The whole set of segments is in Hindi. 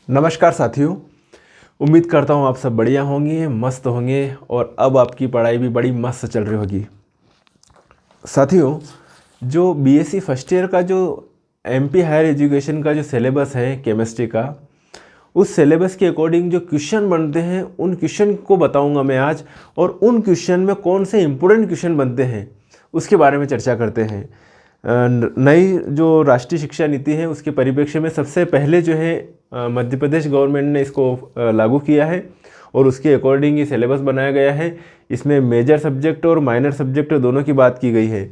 नमस्कार साथियों। उम्मीद करता हूँ आप सब बढ़िया होंगे, मस्त होंगे और अब आपकी पढ़ाई भी बड़ी मस्त चल रही होगी। साथियों, जो बीएससी फर्स्ट ईयर का जो एमपी हायर एजुकेशन का जो सिलेबस है केमिस्ट्री का, उस सिलेबस के अकॉर्डिंग जो क्वेश्चन बनते हैं उन क्वेश्चन को बताऊंगा मैं आज, और उन क्वेश्चन में कौन से इम्पोर्टेंट क्वेश्चन बनते हैं उसके बारे में चर्चा करते हैं। नई जो राष्ट्रीय शिक्षा नीति है उसके परिप्रेक्ष्य में सबसे पहले जो है मध्य प्रदेश गवर्नमेंट ने इसको लागू किया है और उसके अकॉर्डिंग ये सिलेबस बनाया गया है। इसमें मेजर सब्जेक्ट और माइनर सब्जेक्ट दोनों की बात की गई है।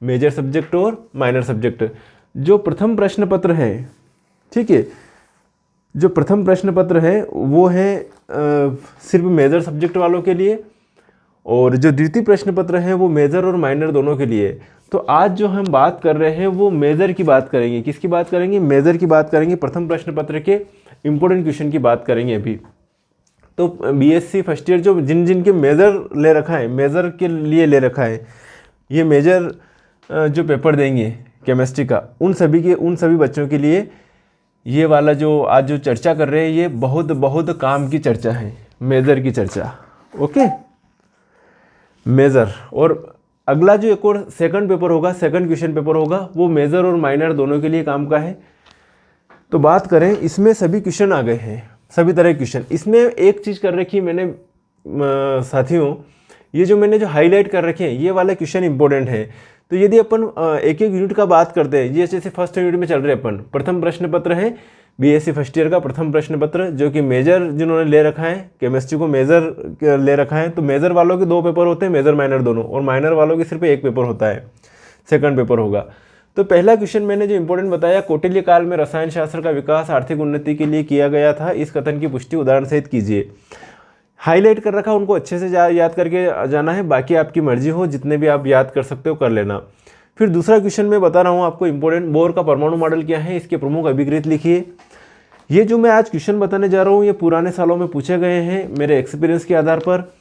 मेजर सब्जेक्ट और माइनर सब्जेक्ट, जो प्रथम प्रश्न पत्र है, ठीक है, जो प्रथम प्रश्न पत्र है वो है सिर्फ मेजर सब्जेक्ट वालों के लिए, और जो द्वितीय प्रश्न पत्र है वो मेजर और माइनर दोनों के लिए। तो आज जो हम बात कर रहे हैं वो मेजर की बात करेंगे। किसकी बात करेंगे? मेजर की बात करेंगे। प्रथम प्रश्न पत्र के इम्पोर्टेंट क्वेश्चन की बात करेंगे अभी। तो बीएससी फर्स्ट ईयर जो जिनके मेजर ले रखा है, मेजर के लिए ले रखा है, ये मेजर जो पेपर देंगे केमिस्ट्री का, उन सभी बच्चों के लिए ये वाला जो आज जो चर्चा कर रहे हैं ये बहुत काम की चर्चा है, मेजर की चर्चा। Okay, major. और अगला जो एक और सेकंड पेपर होगा, सेकंड क्वेश्चन पेपर होगा, वो मेजर और माइनर दोनों के लिए काम का है। तो बात करें, इसमें सभी क्वेश्चन आ गए हैं, सभी तरह के क्वेश्चन। इसमें एक चीज़ कर रखी है मैंने साथियों, ये जो मैंने जो हाईलाइट कर रखे हैं ये वाले क्वेश्चन इंपॉर्टेंट है। तो यदि अपन एक एक यूनिट का बात करते हैं, ये जैसे फर्स्ट यूनिट में चल रहे अपन, प्रथम प्रश्न पत्र है बीएससी फर्स्ट ईयर का प्रथम प्रश्न पत्र, जो कि मेजर जिन्होंने ले रखा है, केमिस्ट्री को मेजर ले रखा है, तो मेजर वालों के 2 पेपर होते हैं, मेजर माइनर दोनों, और माइनर वालों के सिर्फ 1 पेपर होता है, सेकंड पेपर होगा। तो पहला क्वेश्चन मैंने जो इंपॉर्टेंट बताया, कौटिल्य काल में रसायन शास्त्र का विकास आर्थिक उन्नति के लिए किया गया था, इस कथन की पुष्टि उदाहरण सहित कीजिए। हाईलाइट कर रखा, उनको अच्छे से याद करके जाना है, बाकी आपकी मर्जी हो, जितने भी आप याद कर सकते हो कर लेना। फिर दूसरा क्वेश्चन मैं बता रहा हूँ आपको इंपॉर्टेंट, बोर का परमाणु मॉडल क्या है, इसके प्रमुख अभिकृत लिखिए। ये जो मैं आज क्वेश्चन बताने जा रहा हूँ ये पुराने सालों में पूछे गए हैं, मेरे एक्सपीरियंस के आधार पर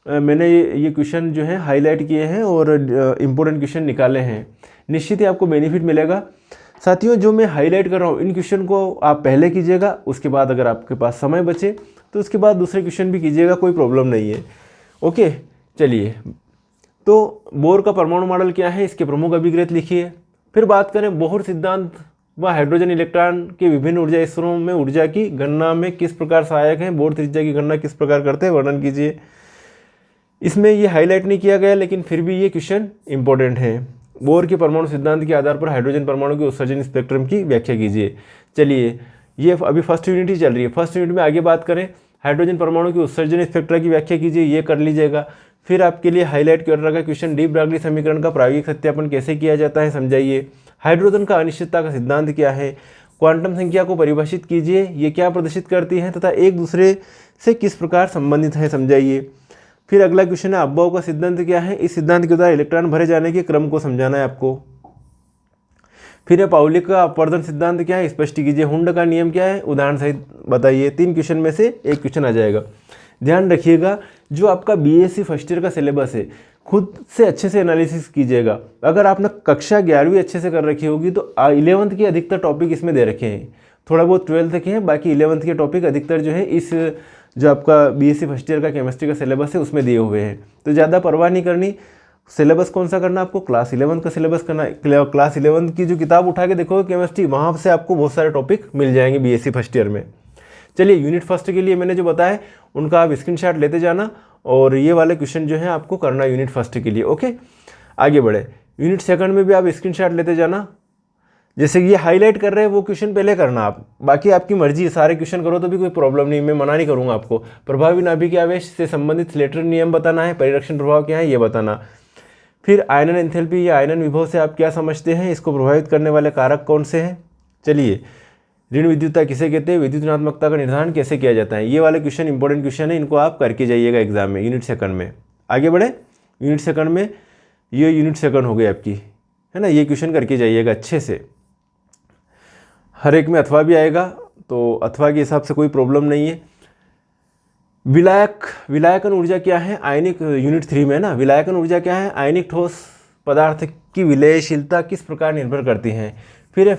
मैंने ये क्वेश्चन जो है हाईलाइट किए हैं और इम्पोर्टेंट क्वेश्चन निकाले हैं। निश्चित ही आपको बेनिफिट मिलेगा। साथियों, जो मैं हाईलाइट कर रहा हूँ इन क्वेश्चन को आप पहले कीजिएगा, उसके बाद अगर आपके पास समय बचे तो उसके बाद दूसरे क्वेश्चन भी कीजिएगा, कोई प्रॉब्लम नहीं है। ओके, चलिए। तो बोर का परमाणु मॉडल क्या है, इसके प्रमुख अभिकृत लिखिए। फिर बात करें बोहर सिद्धांत व हाइड्रोजन इलेक्ट्रॉन के विभिन्न ऊर्जा स्तरों में ऊर्जा की गणना में किस प्रकार सहायक हैं, बोर त्रिज्या की गणना किस प्रकार करते हैं, वर्णन कीजिए। इसमें ये हाईलाइट नहीं किया गया, लेकिन फिर भी ये क्वेश्चन इंपॉर्टेंट है। बोर के परमाणु सिद्धांत के आधार पर हाइड्रोजन परमाणु के उत्सर्जन स्पेक्ट्रम की व्याख्या कीजिए। चलिए, ये अभी फर्स्ट यूनिट ही चल रही है। फर्स्ट यूनिट में आगे बात करें, हाइड्रोजन परमाणु के उत्सर्जन स्पेक्ट्रा की व्याख्या कीजिए, ये कर लीजिएगा। फिर आपके लिए हाईलाइट कर रखा क्वेश्चन, डी ब्रागली समीकरण का प्रायोगिक सत्यापन कैसे किया जाता है समझाइए। हाइड्रोजन का अनिश्चितता का सिद्धांत क्या है, क्वांटम संख्या को परिभाषित कीजिए, ये क्या प्रदर्शित करती है तथा एक दूसरे से किस प्रकार संबंधित है समझाइए। फिर अगला क्वेश्चन है, अब्बाउ का सिद्धांत क्या है, इस सिद्धांत के द्वारा इलेक्ट्रॉन भरे जाने के क्रम को समझाना है आपको। फिर है पाउली का अपवर्तन सिद्धांत क्या है, स्पष्ट कीजिए। हुंड का नियम क्या है, उदाहरण सहित बताइए। 3 क्वेश्चन में से एक क्वेश्चन आ जाएगा। ध्यान रखिएगा, जो आपका बीएससी फर्स्ट ईयर का सिलेबस है खुद से अच्छे से एनालिसिस कीजिएगा। अगर आपने कक्षा 11वीं अच्छे से कर रखी होगी तो 11th के अधिकतर टॉपिक इसमें दे रखे हैं, थोड़ा बहुत 12th के हैं, बाकी 11th के टॉपिक अधिकतर जो है इस जो आपका बीएससी फर्स्ट ईयर का केमिस्ट्री का सिलेबस है उसमें दिए हुए हैं। तो ज़्यादा परवाह नहीं करनी। सिलेबस कौन सा करना, आपको क्लास 11 का सिलेबस करना। क्लास 11 की जो किताब उठा के देखोगे केमिस्ट्री, वहाँ से आपको बहुत सारे टॉपिक मिल जाएंगे बीएससी फर्स्ट ईयर में। चलिए, यूनिट फर्स्ट के लिए मैंने जो बताया उनका आप स्क्रीनशॉट लेते जाना, और ये वाले क्वेश्चन जो है आपको करना यूनिट फर्स्ट के लिए। ओके, आगे बढ़े। यूनिट सेकंड में भी आप स्क्रीनशॉट लेते जाना। जैसे ये हाईलाइट कर रहे हैं वो क्वेश्चन पहले करना आप, बाकी आपकी मर्जी है, सारे क्वेश्चन करो तो भी कोई प्रॉब्लम नहीं, मैं मना नहीं करूँगा आपको। प्रभावी नाभिकीय आवेश से संबंधित स्लेटर नियम बताना है, परिरक्षण प्रभाव क्या है ये बताना। फिर आयनन एंथैल्पी या आयनन विभव से आप क्या समझते हैं, इसको प्रभावित करने वाले कारक कौन से हैं। चलिए, ऋण विद्युतता किसे कहते हैं, विद्युत ऋणात्मकता का निर्धारण कैसे किया जाता है, ये वाले क्वेश्चन इंपॉर्टेंट क्वेश्चन है, इनको आप करके जाइएगा एग्जाम में यूनिट सेकंड में। आगे बढ़े, यूनिट सेकंड में ये यूनिट सेकंड हो गई आपकी, है ना, ये क्वेश्चन करके जाइएगा अच्छे से। हर एक में अथवा भी आएगा, तो अथवा के हिसाब से कोई प्रॉब्लम नहीं है। विलायकन ऊर्जा क्या है, आयनिक, यूनिट 3 में है ना, विलायकन ऊर्जा क्या है, आयनिक ठोस पदार्थ की विलयशीलता किस प्रकार निर्भर करती है। फिर है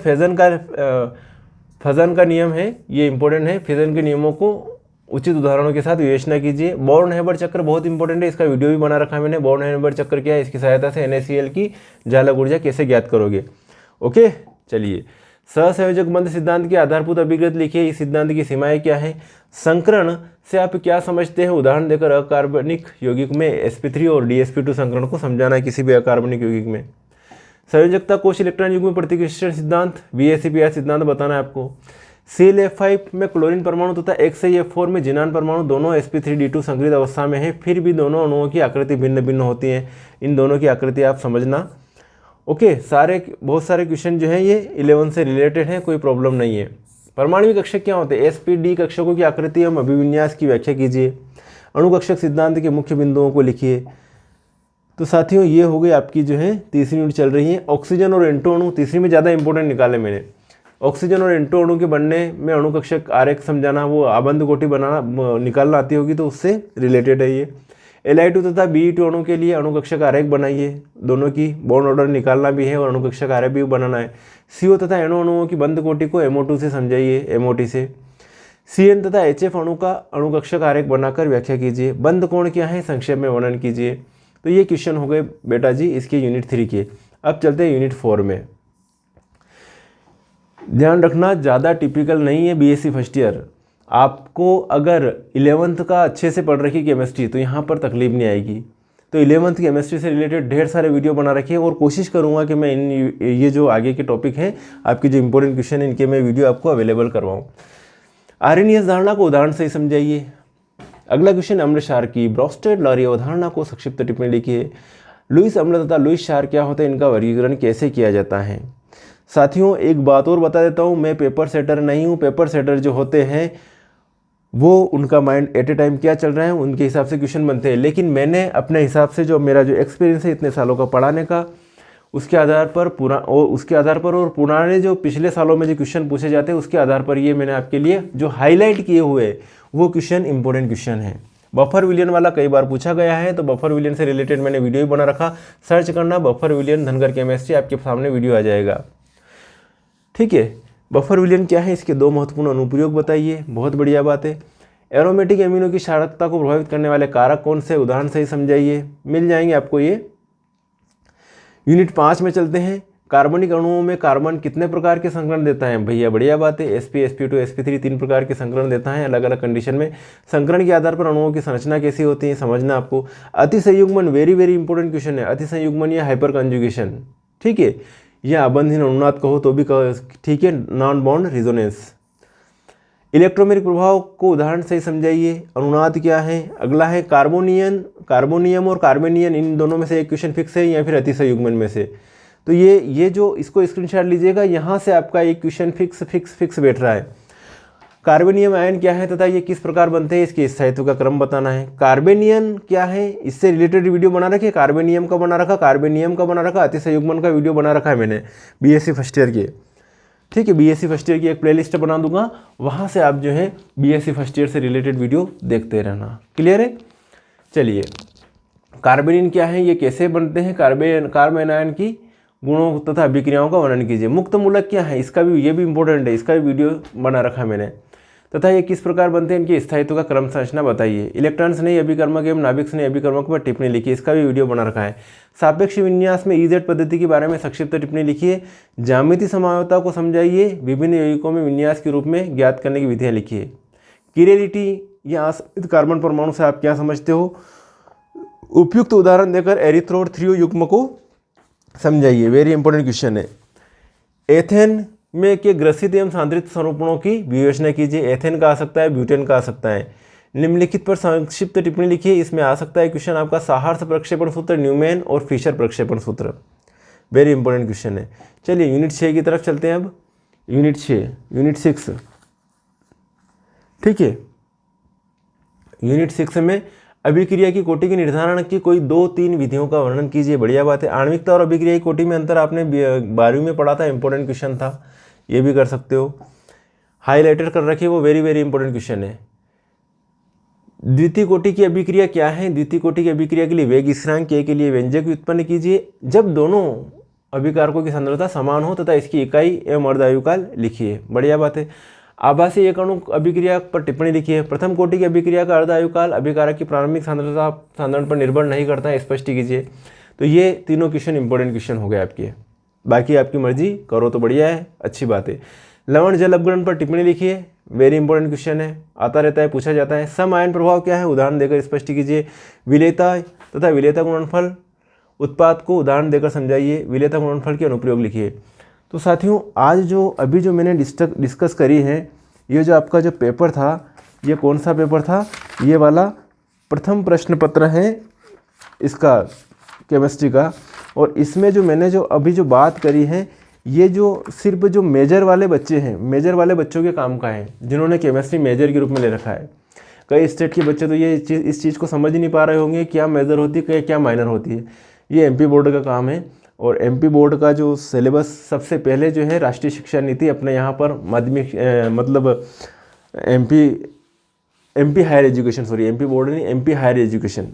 फजन का नियम है, ये इंपॉर्टेंट है। फिजन के नियमों को उचित उदाहरणों के साथ विवेचना कीजिए। बॉर्न-हेबर चक्र बहुत इंपॉर्टेंट है, इसका वीडियो भी बना रखा है मैंने। बॉर्न-हेबर चक्र क्या है, इसकी सहायता से NaCl की चालक ऊर्जा कैसे ज्ञात करोगे। ओके, चलिए। सहसंयोजक बंध सिद्धांत के आधारभूत अभिग्रत लिखिए। इस सिद्धांत की सीमाएं क्या है। संकरण से आप क्या समझते हैं, उदाहरण देकर अकार्बनिक यौगिक में sp3 और dsp2 संकरण को समझाना है किसी भी अकार्बनिक यौगिक में। संयोजकता कोश इलेक्ट्रॉन युग्म प्रतिकृष्ण सिद्धांत, BACPR सिद्धांत बताना है आपको। Cl(F5) में क्लोरीन परमाणु तथा XiF4 में जिनान परमाणु दोनों sp3d2 संकरित अवस्था में है, फिर भी दोनों अणुओं की आकृति भिन्न भिन्न होती है। इन दोनों की आकृति आप समझना। ओके, बहुत सारे क्वेश्चन जो हैं ये 11 से रिलेटेड हैं, कोई प्रॉब्लम नहीं है। परमाणविक कक्षक क्या होते हैं, sp-d कक्षकों की आकृति एवं अभिविन्यास की व्याख्या कीजिए। अणुकक्षक सिद्धांत के मुख्य बिंदुओं को लिखिए। तो साथियों, ये हो गई आपकी जो है तीसरी यूनिट चल रही है। ऑक्सीजन और एंटो अणु तीसरी में ज़्यादा इंपॉर्टेंट निकाले मैंने। ऑक्सीजन और एंटो अणु के बनने में अणुकक्षक आरेख समझाना, वो आबंध कोटि बनाना निकालना आती होगी तो उससे रिलेटेड है ये। Li2 तथा Be2 अणु के लिए अणुकक्षक आरेख बनाइए, दोनों की बॉन्ड ऑर्डर निकालना भी है और अणुकक्षक आरेख भी बनाना है। CO तथा NO अणुओं की बंध कोटि को MO2 से समझाइए, MOT से। CN तथा HF अणु का अणुकक्षक आरेख बनाकर व्याख्या कीजिए। बंध कोण क्या है, संक्षेप में वर्णन कीजिए। तो ये क्वेश्चन हो गए बेटा जी इसके यूनिट 3 के। अब चलते हैं यूनिट 4 में। ध्यान रखना, ज़्यादा टिपिकल नहीं है BSc फर्स्ट ईयर। आपको अगर 11th का अच्छे से पढ़ रखी केमिस्ट्री तो यहाँ पर तकलीफ नहीं आएगी। तो 11th केमिस्ट्री से रिलेटेड ढेर सारे वीडियो बना रखे हैं और कोशिश करूँगा कि मैं ये जो आगे के टॉपिक हैं, आपके जो इंपॉर्टेंट क्वेश्चन हैं, इनके मैं वीडियो आपको अवेलेबल करवाऊँ। आरएनएस धारणा को उदाहरण से ही समझाइए। अगला क्वेश्चन, अम्ल क्षार की ब्रोस्टेड लॉरी अवधारणा को संक्षिप्त टिप्पणी लिखिए। लुईस अम्ल तथा लुईस क्षार क्या होते हैं, इनका वर्गीकरण कैसे किया जाता है। साथियों, एक बात और बता देता हूँ, मैं पेपर सेटर नहीं हूँ। पेपर सेटर जो होते हैं वो उनका माइंड एट ए टाइम क्या चल रहा है उनके हिसाब से क्वेश्चन बनते हैं, लेकिन मैंने अपने हिसाब से जो मेरा जो एक्सपीरियंस है इतने सालों का पढ़ाने का, उसके आधार पर और पुराने जो पिछले सालों में जो क्वेश्चन पूछे जाते हैं उसके आधार पर ये मैंने आपके लिए जो हाईलाइट किए हुए वो क्वेश्चन इंपॉर्टेंट क्वेश्चन है। बफर विलियन वाला कई बार पूछा गया है, तो बफर विलियन से रिलेटेड मैंने वीडियो भी बना रखा, सर्च करना बफर विलियन धनगर केमिस्ट्री, आपके सामने वीडियो आ जाएगा। ठीक है, बफर विलियन क्या है, इसके दो महत्वपूर्ण अनुप्रयोग बताइए। बहुत बढ़िया बात है। एरोमेटिक एमिनो की क्षारकता को प्रभावित करने वाले कारक कौन से, उदाहरण से ही समझाइए, मिल जाएंगे आपको ये। यूनिट 5 में चलते हैं। कार्बनिक अणुओं में कार्बन कितने प्रकार के संकरण देता है, भैया बढ़िया बात है। sp, sp2, sp3 तीन प्रकार के संकरण देता है अलग अलग कंडीशन में। संकरण के आधार पर अणुओं की संरचना कैसी होती है समझना आपको। अतिसंयुग्मन वेरी वेरी इंपॉर्टेंट क्वेश्चन है। अतिसंयुग्मन या हाइपर कंजुगेशन, ठीक है, या अबंधहीन अनुनाद कहो तो भी ठीक है, नॉन बॉन्ड रिजोनेंस। इलेक्ट्रोमेरिक प्रभाव को उदाहरण से ही समझाइए। अनुनाद क्या है। अगला है कार्बोनियम और कार्बेनियन, इन दोनों में से एक क्वेश्चन फिक्स है या फिर अतिसंयुग्मन में से। तो ये जो इसको स्क्रीनशॉट लीजिएगा, यहाँ से आपका एक क्वेश्चन फिक्स बैठ रहा है। कार्बेनियम आयन क्या है तथा ये किस प्रकार बनते हैं, इसके स्थायित्व का क्रम बताना है। कार्बेनियन क्या है, इससे रिलेटेड वीडियो बना रखे, कार्बेनियम का बना रखा, अतिसंयुग्मन का वीडियो बना रखा है मैंने BSc फर्स्ट ईयर के। ठीक है, BSc फर्स्ट ईयर की एक प्लेलिस्ट बना दूंगा, वहाँ से आप जो है BSc फर्स्ट ईयर से रिलेटेड वीडियो देखते रहना। क्लियर है। चलिए, कार्बेनिन क्या है, ये कैसे बनते हैं, कार्बन आयन की गुणों तथा अभिक्रियाओं का वर्णन कीजिए। मुक्त मूलक क्या है, इसका भी ये भी इंपॉर्टेंट है, इसका भी वीडियो बना रखा है मैंने। तथा ये किस प्रकार बनते हैं, इनके स्थायित्व का क्रम संरचना बताइए। इलेक्ट्रॉन स्नेही अभिकर्मक एवं नाभिक स्नेही अभिकर्मक पर टिप्पणी लिखिए, इसका भी वीडियो बना रखा है। सापेक्ष विन्यास में EZ पद्धति के बारे में संक्षिप्त टिप्पणी लिखिए। ज्यामिति समावता को समझाइए। विभिन्न यौगिकों में विन्यास के रूप में ज्ञात करने की विधियाँ लिखिए। किरेलिटी या कार्बन परमाणु से आप क्या समझते हो, उपयुक्त उदाहरण देकर एरिथ्रो और थ्रियो युग्म को समझाइए। वेरी इंपॉर्टेंट क्वेश्चन है। एथेन में के ग्रसित एवं सांद्रित स्वरूपों की विवेचना कीजिए। एथेन का आ सकता है, ब्यूटेन का आ सकता है। निम्नलिखित पर संक्षिप्त टिप्पणी लिखिए। इसमें आ सकता है क्वेश्चन आपका साहर्स प्रक्षेपण सूत्र, न्यूमैन और फिशर प्रक्षेपण सूत्र। वेरी इंपॉर्टेंट क्वेश्चन है। चलिए यूनिट 6 की तरफ चलते हैं। अब यूनिट 6, ठीक है। यूनिट 6 में अभिक्रिया की कोटि के निर्धारण की कोई 2-3 विधियों का वर्णन कीजिए। बढ़िया बात है। आणविकता और अभिक्रिया की कोटि में अंतर आपने 12वीं में पढ़ा था, इंपॉर्टेंट क्वेश्चन था, ये भी कर सकते हो। हाईलाइटेड कर रखिए, वो वेरी वेरी इंपॉर्टेंट क्वेश्चन है। द्वितीय कोटि की अभिक्रिया क्या है, द्वितीय कोटि की अभिक्रिया के लिए वेग स्थिरांक, के लिए व्यंजक उत्पन्न कीजिए। जब दोनों अभिकारकों की सांद्रता समान हो तथा इसकी इकाई एवं अर्धायुकाल लिखिए। बढ़िया बात है। आभासी एक अणु अभिक्रिया पर टिप्पणी लिखिए। प्रथम कोटि की अभिक्रिया का अर्धायुकाल अभिकारक की प्रारंभिक सांद्रता सांद्रण पर निर्भर नहीं करता है, स्पष्ट कीजिए। तो ये तीनों क्वेश्चन इंपॉर्टेंट क्वेश्चन हो गए आपके। बाकी आपकी मर्जी, करो तो बढ़िया है, अच्छी बात है। लवण जल अपघटन पर टिप्पणी लिखिए। वेरी इंपॉर्टेंट क्वेश्चन है, आता रहता है, पूछा जाता है। सम आयन प्रभाव क्या है, उदाहरण देकर स्पष्ट कीजिए। विलेयता तथा विलेयता गुणनफल उत्पाद को उदाहरण देकर समझाइए। विलेयता गुणनफल के अनुप्रयोग लिखिए। तो साथियों, आज जो मैंने डिस्कस करी है, ये जो आपका जो पेपर था, ये कौन सा पेपर था, ये वाला प्रथम प्रश्न पत्र है इसका केमिस्ट्री का। और इसमें जो मैंने जो अभी जो बात करी है, ये जो सिर्फ जो मेजर वाले बच्चे हैं, मेजर वाले बच्चों के काम का है, जिन्होंने केमिस्ट्री मेजर के रूप में ले रखा है। कई स्टेट के बच्चे तो ये इस चीज़ को समझ ही नहीं पा रहे होंगे क्या मेजर होती है क्या माइनर होती है। ये एमपी बोर्ड का काम है। और एमपी बोर्ड का जो सिलेबस सबसे पहले जो है राष्ट्रीय शिक्षा नीति अपने यहाँ पर माध्यमिक मतलब MP higher education, sorry MP board नहीं, एमपी हायर एजुकेशन,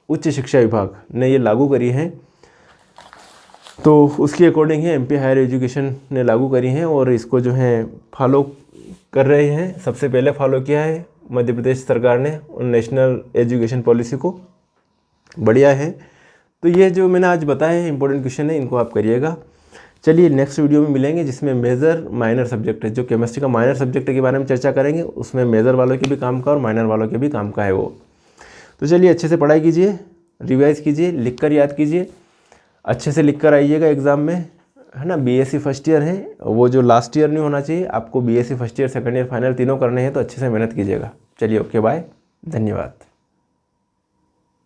उच्च शिक्षा विभाग ने ये लागू करी है। तो उसके अकॉर्डिंग है एमपी हायर एजुकेशन ने लागू करी हैं और इसको जो है फॉलो कर रहे हैं। सबसे पहले फॉलो किया है मध्य प्रदेश सरकार ने नेशनल एजुकेशन पॉलिसी को। बढ़िया है। तो ये जो मैंने आज बताया है इंपॉर्टेंट क्वेश्चन है, इनको आप करिएगा। चलिए नेक्स्ट वीडियो में मिलेंगे, जिसमें मेजर माइनर सब्जेक्ट है, जो केमिस्ट्री का माइनर सब्जेक्ट के बारे में चर्चा करेंगे। उसमें मेजर वालों के भी काम का और माइनर वालों के भी काम का है वो। तो चलिए अच्छे से पढ़ाई कीजिए, रिवाइज कीजिए, लिख कर याद कीजिए, अच्छे से लिख कर आइएगा एग्ज़ाम में, है ना। बीएससी फर्स्ट ईयर है, वो जो लास्ट ईयर नहीं होना चाहिए आपको। BSc first year, second year, final तीनों करने हैं, तो अच्छे से मेहनत कीजिएगा। चलिए ओके, बाय, धन्यवाद।